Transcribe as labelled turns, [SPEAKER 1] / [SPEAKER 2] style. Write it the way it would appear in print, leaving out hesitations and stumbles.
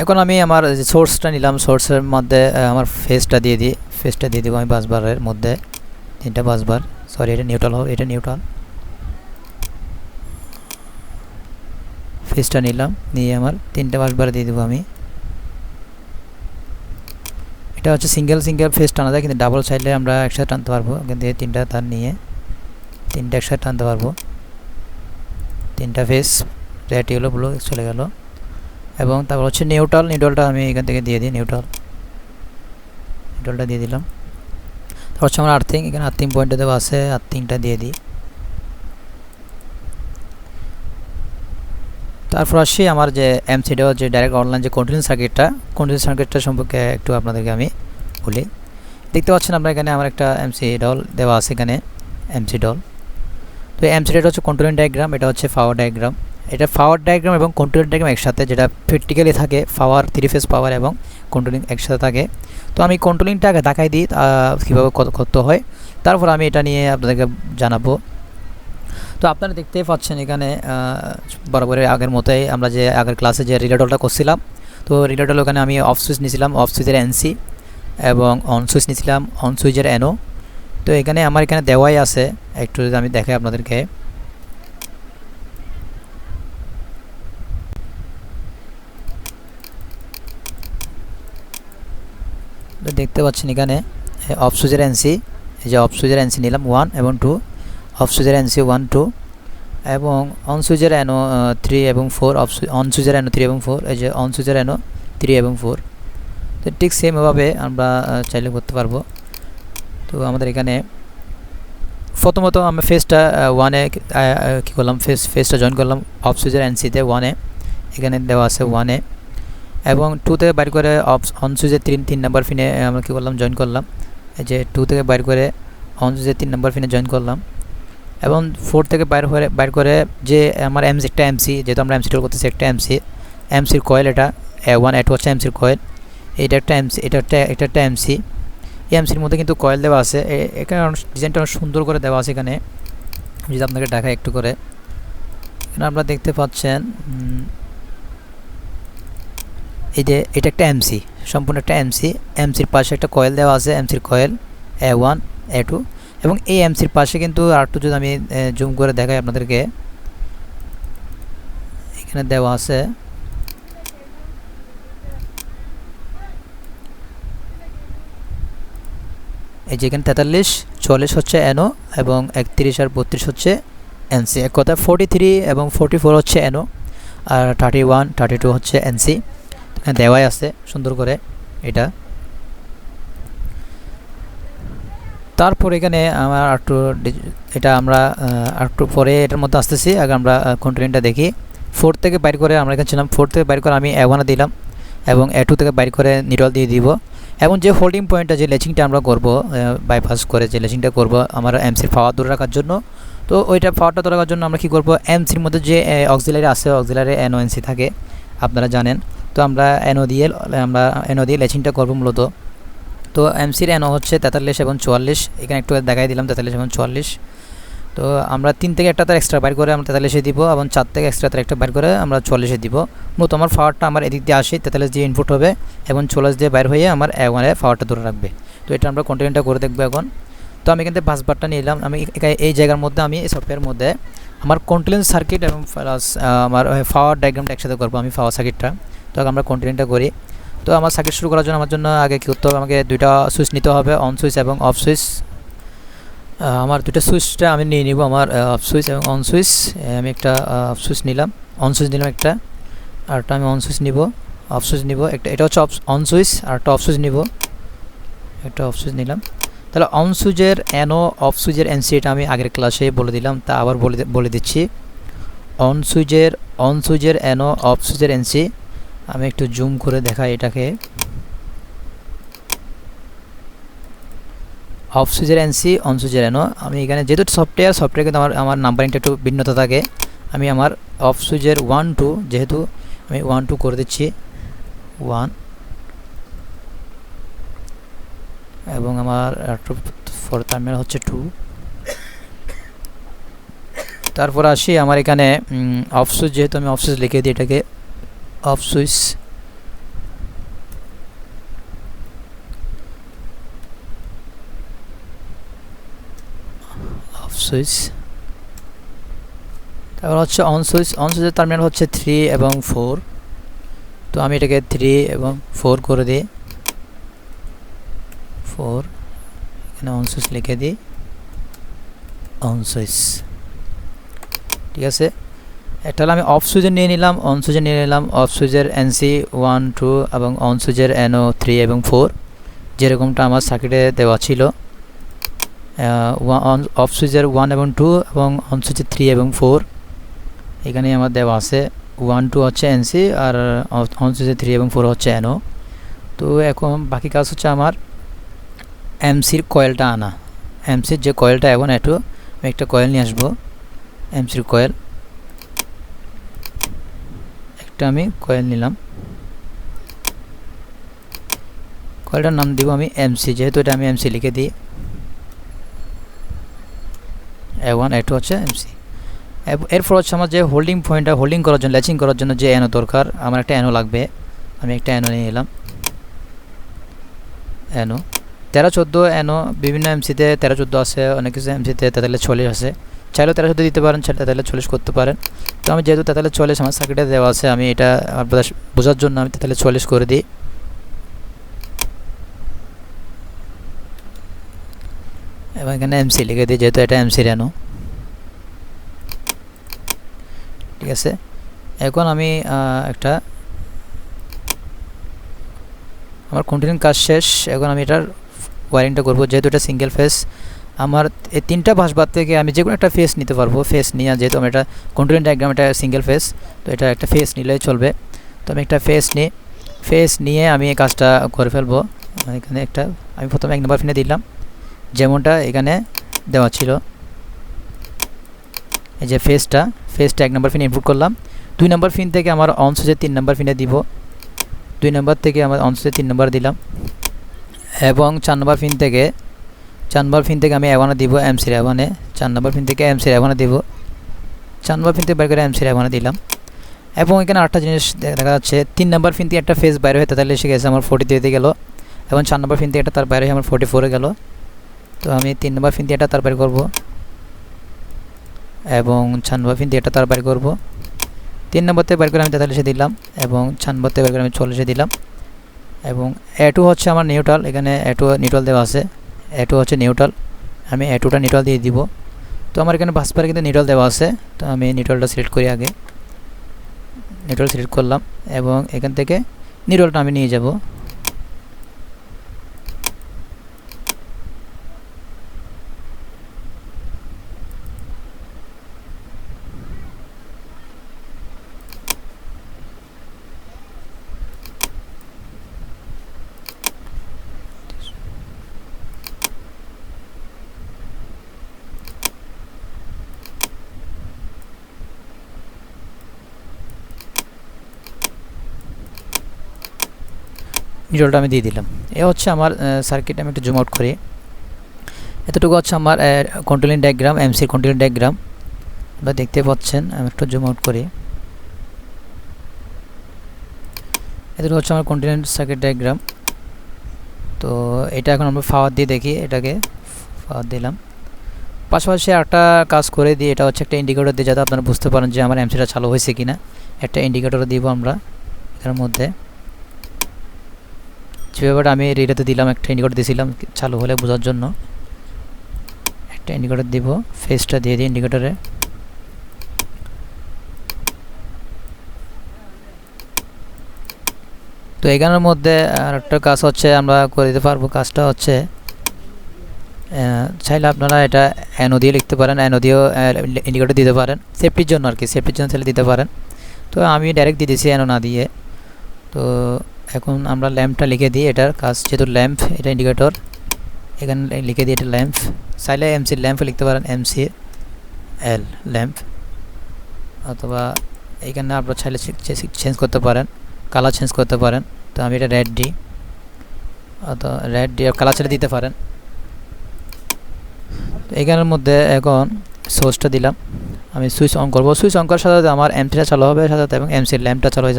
[SPEAKER 1] এখন আমি আমার যে সোর্সটা নিলাম, সোর্সের মধ্যে আমার ফেসটা দিয়ে দিই, ফেসটা দিয়ে দেবো আমি বাসবারের মধ্যে 3টা বাসবার। সরি, এটা নিউট্রাল হোক, এটা নিউট্রাল। ফেসটা নিলাম, নিয়ে আমার 3টা বাসবার দিয়ে দেবো আমি। এটা হচ্ছে সিঙ্গেল ফেস টানা যায়, কিন্তু ডাবল চাইলে আমরা একসাথে টানতে পারবো। কিন্তু এই 3টা তার নিয়ে 3টা একসাথে টানতে পারবো। 3টা ফেস রেড ইয়েলো ব্লু চলে গেল। এবং তারপর হচ্ছে নিউট্রালটা আমি এখান থেকে দিয়ে দিই, নিউট্রালটা দিয়ে দিলাম। তারপর হচ্ছে আমার আর্থিং, এখানে আর্থিং পয়েন্টে দেওয়া আছে, আর্থিংটা দিয়ে দিই। তারপর আসি আমার যে এমসিডি যে ডাইরেক্ট অনলাইন যে কন্টিনিউয়াস সার্কিটটা সম্পর্কে একটু আপনাদেরকে আমি বলি। দেখতে পাচ্ছেন আপনারা এখানে আমার একটা এমসিডল দেওয়া আছে, এখানে এমসিডল। তো এমসিডি হচ্ছে কন্ট্রোলিং ডায়াগ্রাম, এটা হচ্ছে পাওয়ার ডায়াগ্রাম। এটা পাওয়ার ডায়াগ্রাম এবং কন্ট্রোলিং ডায়াগ্রাম একসাথে, যেটা প্র্যাকটিক্যালি থাকে পাওয়ার 3 ফেজ পাওয়ার এবং কন্ট্রোলিং একসাথে থাকে। তো আমি কন্ট্রোলিংটা আগে দেখাই দিই কীভাবে করতে হয়, তারপর আমি এটা নিয়ে আপনাদেরকে জানাবো। তো আপনারা দেখতেই পাচ্ছেন এখানে বরাবরের আগের মতোই আমরা যে আগের ক্লাসে যে রিলেটলটা করছিলাম, তো রিলেটল ওখানে আমি অফ সুইচ নিয়েছিলাম, অফ সুইচের এনসি, এবং অন সুইচ নিয়েছিলাম, অন সুইচের এনও। তো এখানে আমার এখানে দেওয়াই আছে, একটু যদি আমি দেখাই আপনাদেরকে। দেখতে পাচ্ছেন এখানে অফ সুইচের এনসি, এই যে অফ সুইচের এনসি নিলাম 1 এবং 2, অফ সুইচের এনসি 1 2, এবং অন সুইচের এনও 3 এবং 4, অন সুইচের এনও 3 এবং 4, এই যে অন সুইচের এনও 3 এবং 4। তো ঠিক সেমভাবে আমরা চাইলে করতে পারবো। তো আমাদের এখানে প্রথমত আমি ফেসটা 1-এ কী করলাম, ফেসটা জয়েন করলাম অফ সুইচের এনসিতে 1-এ, এখানে দেওয়া আছে 1-এ, এবং 2 থেকে বাইর করে অন সুইচের 3 নাম্বার পিনে আমরা কী করলাম, জয়েন করলাম। এই যে 2 থেকে বাইর করে অন সুইচের 3 নাম্বার পিনে জয়েন করলাম, এবং 4 থেকে বাইর করে যে আমার একটা এমসি, যেহেতু আমরা এমসি করতেছি, একটা এমসির কয়েল, এটা A1 A2 হচ্ছে এমসির কয়েল, এটা একটা এমসি, এটা একটা এমসি। এই এমসির মধ্যে কিন্তু কয়েল দেওয়া আছে, এখানে ডিজাইনটা অনেক সুন্দর করে দেওয়া আছে। এখানে যদি আপনাকে দেখাই একটু করে, এখানে আপনারা দেখতে পাচ্ছেন এই যে এটা একটা এমসি, সম্পূর্ণ একটা এমসির পাশে একটা কয়েল দেওয়া আছে, এমসির কয়েল A1 A2, এবং এই এমসির পাশে কিন্তু আরেকটু যদি আমি জুম করে দেখাই আপনাদেরকে, এখানে দেওয়া আছে এই যে এখানে 43 44 হচ্ছে এনও, এবং 31 আর 32 হচ্ছে এনসি। এক কথা 43 এবং 44 হচ্ছে এনও, আর 31 32 হচ্ছে এনসি। এখানে দেওয়াই আছে সুন্দর করে এটা। তারপর এখানে আমার এটা আমরা একটু পরে এটার মধ্যে আসতেছি, আগে আমরা কন্টিনিউটা দেখি। 4 থেকে বাইর করে আমরা এখানে ছিলাম, 4 থেকে বাইর করে আমি A1 দিলাম, এবং A2 থেকে বাইর করে নিউট্রাল দিয়ে দিব। এবং যে হোল্ডিং পয়েন্টটা, যে লেচিংটা আমরা করব, বাইপাস করে যে লেচিংটা করব আমার এমসির পাওয়ার ধরে রাখার জন্য, তো ওইটা পাওয়ারটা ধরে রাখার জন্য আমরা কী করব, এমসির মধ্যে যে অক্সিলারি আছে, অক্সিলারি এনও এনসি থাকে আপনারা জানেন। তো আমরা এনও দিয়ে লেচিংটা করব মূলত। তো এমসির এনও হচ্ছে 43 এবং 44, এখানে একটু দেখাই দিলাম 43 এবং 44। তো আমরা 3 থেকে একটা তার এক্সট্রা বাইর করে আমরা 43-এ দিব, এবং 4 থেকে এক্সট্রা তার একটা বাইর করে আমরা 44-এ দিব। মূলত আমার পাওয়ারটা আমার এদিক দিয়ে আসে, 43 দিয়ে ইনপুট হবে এবং 44 দিয়ে বাইর হয়ে আমার A1-এ পাওয়ারটা ধরে রাখবে। তো এটা আমরা কন্টিনিউটা করে দেখবো এখন। তো আমি কিন্তু বাসবারটা নিলাম, আমি এই জায়গার মধ্যে আমি এই সফটওয়্যারের মধ্যে আমার কন্টিনিউয়াস সার্কিট এবং প্লাস আমার পাওয়ার ডায়াগ্রামটা একসাথে করবো আমি, পাওয়ার সার্কিটটা। তো আমরা কন্টিনিউটা করি। তো আমার সার্কিট শুরু করার জন্য আমার জন্য আগে কী করতে হবে, আমাকে 2টা সুইচ নিতে হবে, অন সুইচ এবং অফ সুইচ। আমার 2টা সুইচটা আমি নিয়ে নিব, আমার অফ সুইচ এবং অন সুইচ। আমি একটা অফ সুইচ নিলাম, অন সুইচ নিলাম একটা, আরটা আমি অন সুইচ নিব, অফ সুইচ নিব একটা, এটা হচ্ছে অন সুইচ, আর একটা অফ সুইচ নিব, একটা অফ সুইচ নিলাম। তাহলে অন সুইচের এনও, অফ সুইচের এনসি, এটা আমি আগের ক্লাসে বলে দিলাম, তা আবার বলে দিচ্ছি। অন সুইচের এনও, অফ সুইচের এনসি। আমি একটু জুম করে দেখাই এটাকে। অফ সুইচের এনসি, অন সুইচের এনও। আমি এখানে যেহেতু সফটওয়্যার কিন্তু আমার নাম্বারিংটা একটু ভিন্নতা থাকে। আমি আমার অফ সুইচের 1 2, যেহেতু আমি 1 2 করে দিচ্ছি 1, এবং আমার ফর টার্মিনাল হচ্ছে 2। তারপর আসি আমার এখানে অফ সুইচ, যেহেতু আমি অফ সুইচ লিখে দিই এটাকে অফ সুইচ, সুইচ। তারপর হচ্ছে অন সুইচ। অন সুইচের টার্মিনাল হচ্ছে 3 এবং 4। তো আমি এটাকে 3 এবং 4 করে দিই। 4 এখানে অন সুইচ লিখে দিই, অন সুইচ। ঠিক আছে, এটা হলো আমি অফ সুইচে নিয়ে নিলাম, অন সুইচে নিয়ে নিলাম। অফ সুইচের NC 1 2 এবং অন সুইচের NO 3 এবং 4 যেরকমটা আমার সার্কিটে দেওয়া ছিল। অফ সুইচের 1 এবং 2 এবং অন সুইচের 3 এবং 4 এখানে আমার দেওয়া আছে। 1 2 হচ্ছে NC আর অন সুইচের 3 এবং 4 হচ্ছে NO। তো এখন বাকি কাজ হচ্ছে আমার এমসির কয়েলটা আনা। এমসির যে কয়েলটা এখন একটু আমি একটা কয়েল নিয়ে আসবো। এমসির কয়েল একটা আমি কয়েল নিলাম। কয়েলটার নাম দিব আমি এমসি, যেহেতু এটা আমি এমসি লিখে দিই। A1 A2 হচ্ছে এমসি। এরপর হচ্ছে আমার যে হোল্ডিং পয়েন্টটা হোল্ডিং করার জন্য, ল্যাচিং করার জন্য যে NO দরকার, আমার একটা NO লাগবে। আমি একটা NO নিয়ে নিলাম। NO 13 14 NO বিভিন্ন এমসিতে 13 14 আছে, অনেক কিছু এমসিতে 43 40 আছে। চাইলেও 13 14 দিতে পারেন, চাইলে 43 40 করতে পারেন। তো আমি যেহেতু 43 40 আমার সার্কিটে দেওয়া আছে, আমি এটা বোঝার জন্য আমি 43 40 করে দিই। এবং এখানে এমসি লিখে দিই, যেহেতু এটা এমসির NO। ঠিক আছে, এখন আমি একটা আমার কন্টিনিউ কাজ শেষ। এখন আমি এটার ওয়ারিংটা করব। যেহেতু এটা সিঙ্গেল ফেস, আমার এই 3টা বাসবার থেকে আমি যে কোনো একটা ফেস নিতে পারবো। ফেস নিয়ে, যেহেতু আমি এটা কন্টিনিউ ডায়াগ্রাম, এটা সিঙ্গেল ফেস, তো এটা একটা ফেস নিলেই চলবে। তো আমি একটা ফেস নিই, ফেস নিয়ে আমি এই কাজটা করে ফেলবো। এখানে একটা আমি প্রথমে 1 নম্বর পিনে দিলাম, যেমনটা এখানে দেওয়া ছিল। এই যে ফেসটা 1 নম্বর পিনে ইনপুট করলাম। 2 নম্বর পিন থেকে আমার অন সুইচে 3 নম্বর পিনে দিব। 2 নম্বর থেকে আমার অন সুইচে 3 নম্বর দিলাম। এবং 4 নম্বর পিন থেকে আমি A1 দিব এমসির A1 এ। 4 নম্বর পিন থেকে এমসির A1 দিব। 4 নম্বর পিন থেকে বের করে এমসির A1 দিলাম। এবং এখানে আরেকটা জিনিস দেখা যাচ্ছে, 3 নম্বর পিন থেকে একটা ফেস বাইরে হয়ে 43 এসে গেছে, আমার 43 গেল। এবং 4 নম্বর পিন থেকে একটা তার বাইরে হয়ে আমার 44 গেল। তো আমি 3 নম্বর পিন দিয়ে একটা তার বের করব এবং 4 নম্বর পিন দিয়ে একটা তার বের করব। 3 নম্বরতে বের করে আমি 43 দিলাম এবং 4 নম্বরতে বের করে আমি 40 দিলাম। এবং A2 হচ্ছে আমার নিউট্রাল, এখানে A2 নিউট্রাল দেওয়া আছে। A2 হচ্ছে নিউট্রাল, আমি A2টা নিউট্রাল দিয়ে দিব। তো আমার এখানে বাসপারে কিন্তু নিউট্রাল দেওয়া আছে, তো আমি নিউট্রালটা সিলেক্ট করি। আগে নিউট্রাল সিলেক্ট করলাম এবং এখান থেকে নিউট্রালটা আমি নিয়ে যাব। নিউট্রালটা আমি দিয়ে দিলাম। এ হচ্ছে আমার সার্কিট। আমি একটু জুম আউট করি। এতটুকু হচ্ছে আমার কন্ট্রোলিং ডায়াগ্রাম, এমসির কন্ট্রোলিং ডায়াগ্রাম আপনারা দেখতে পাচ্ছেন। আমি একটু জুম আউট করি। এতটুকু হচ্ছে আমার কন্ট্রোলিং সার্কিট ডায়াগ্রাম। তো এটা এখন আমরা পাওয়ার দিয়ে দেখি, এটাকে পাওয়ার দিলাম। পাশাপাশি একটা কাজ করে দিই, এটা হচ্ছে একটা ইন্ডিকেটর দিয়ে, যাতে আপনারা বুঝতে পারেন যে আমার এমসিটা চালু হয়েছে কিনা। একটা ইন্ডিকেটর দিব আমরা এর মধ্যে। যে ব্যাপারটা আমি রিলেতে দিলাম, একটা ইন্ডিকেটর দিয়েছিলাম চালু হলে বোঝার জন্য। একটা ইন্ডিকেটর দিব, ফেসটা দিয়ে দিই ইন্ডিকেটরে। তো এখানের মধ্যে আর একটা কাজ হচ্ছে আমরা করে দিতে পারবো। কাজটা হচ্ছে চাইলে আপনারা এটা NO দিয়ে লিখতে পারেন, NO দিয়েও ইন্ডিকেটর দিতে পারেন, সেফটির জন্য আর কি, সেফটির জন্য চাইলে দিতে পারেন। তো আমি ডাইরেক্ট দিয়ে দিয়েছি NO না দিয়ে। তো এখন আমরা ল্যাম্পটা লিখে দিই। এটার কাজ যেহেতু ল্যাম্প, এটা ইন্ডিকেটর, এখানে লিখে দিই এটা ল্যাম্প। চাইলে এমসি ল্যাম্প লিখতে পারেন, MCL ল্যাম্প, অথবা এখানে আপনারা চাইলে চেঞ্জ করতে পারেন, কালার চেঞ্জ করতে পারেন। তো আমি এটা রেড দিই, অথবা রেড দিয়ে কালার ছেড়ে দিতে পারেন। তো এখানের মধ্যে এখন সোর্সটা দিলাম। আমি সুইচ অন করব। সুইচ অন করার সাথে সাথে আমার এমসিটা চালু হবে সাথে সাথে, এবং এমসির ল্যাম্পটা চালু হয়ে যাবে।